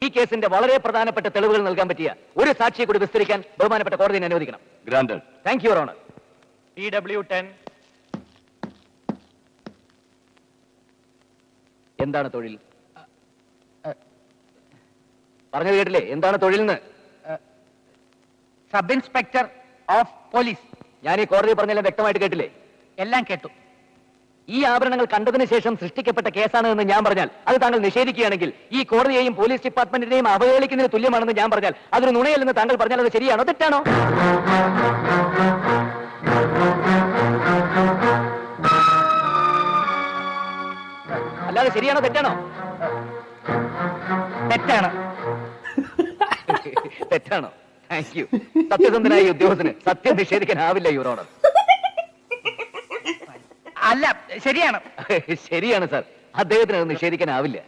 ഈ കേസിന്റെ വളരെ പ്രധാനപ്പെട്ട തെളിവുകൾ നൽകാൻ പറ്റിയ ഒരു സാക്ഷിയെ കൂടി വിസ്തരിക്കാൻ ബഹുമാനപ്പെട്ട കോടതിയെ അനുവദിക്കണം. Granted. Thank you, your honour. PW10. എന്താണ് തൊഴിൽ? പറഞ്ഞത് കേട്ടില്ലേ? എന്താണ് തൊഴിൽ എന്ന്? Sub inspector of police. ഞാൻ ഈ കോടതി പറഞ്ഞെല്ലാം വ്യക്തമായിട്ട് കേട്ടില്ലേ? എല്ലാം കേട്ടു. ഈ ആഭരണങ്ങൾ കണ്ടതിന് ശേഷം സൃഷ്ടിക്കപ്പെട്ട കേസാണ് എന്ന് ഞാൻ പറഞ്ഞാൽ അത് താങ്കൾ നിഷേധിക്കുകയാണെങ്കിൽ ഈ കോടതിയെയും പോലീസ് ഡിപ്പാർട്ട്മെന്റിനെയും അവഹേളിക്കുന്നതിന് തുല്യമാണെന്ന് ഞാൻ പറഞ്ഞാൽ അതൊരു നുണയല്ലെന്ന് താങ്കൾ പറഞ്ഞാൽ അത് ശരിയാണോ തെറ്റാണോ? അല്ലാതെ ശരിയാണോ തെറ്റാണോ? തെറ്റാണ്. തെറ്റാണോ? Thank you. സത്യസന്ധനായ ഉദ്യോഗസ്ഥന് സത്യം നിഷേധിക്കാനാവില്ല, യുവർ ഓണർ. അല്ല, ശരിയാണ്. ശരിയാണ് സാർ, അദ്ദേഹത്തിന് അത് നിഷേധിക്കാനാവില്ല.